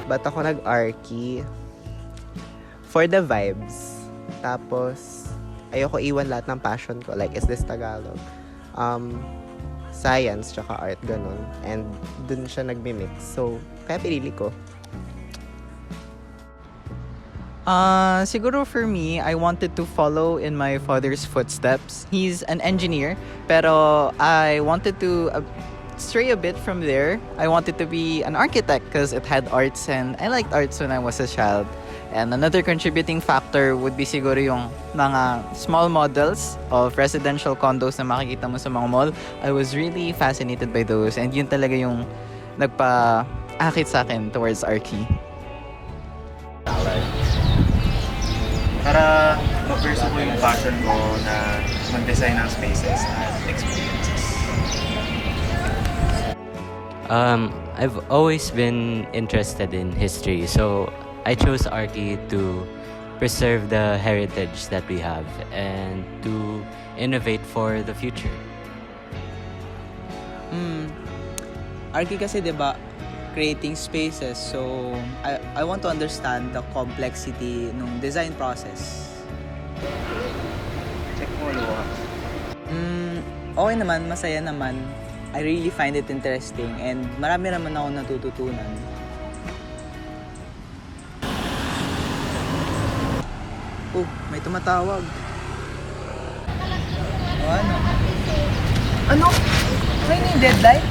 Ba't ako nag-Arky? For the vibes. Tapos, ayoko iwan lahat ng passion ko. Like, is this Tagalog? Science, tsaka art, ganun. And dun siya nagmi-mix. So, kaya pinili ko. Siguro for me, I wanted to follow in my father's footsteps. He's an engineer, pero I wanted to stray a bit from there. I wanted to be an architect because it had arts and I liked arts when I was a child. And another contributing factor would be siguro yung mga small models of residential condos na makikita mo sa mga mall. I was really fascinated by those and yun talaga yung nagpa-akit sa akin towards Arky. Para ma-pursue ko yung passion ko na mag-design ng spaces at experiences. I've always been interested in history, so I chose Arky to preserve the heritage that we have and to innovate for the future. Arky kasi 'di ba creating spaces, so I want to understand the complexity ng design process. Check mo, Luha. Okay naman, masaya naman. I really find it interesting and marami naman ako natututunan. Oh, may tumatawag. O ano? Ano? May deadline?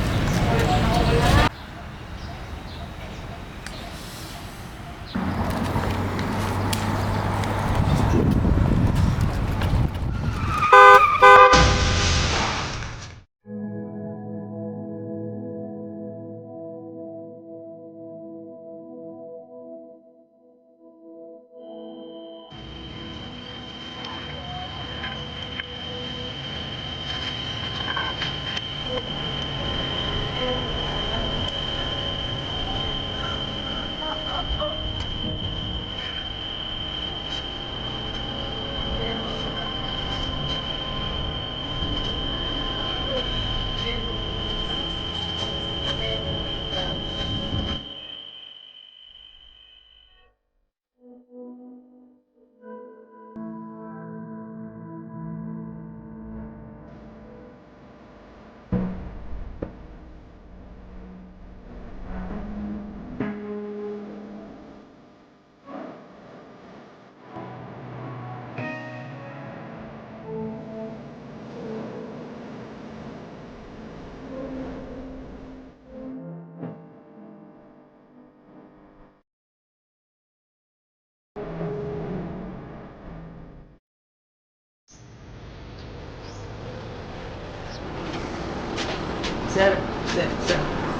Sir.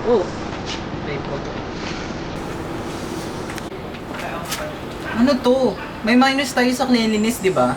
Oh. Wait po. Ano to? May minus tayo sa cleanliness, di ba?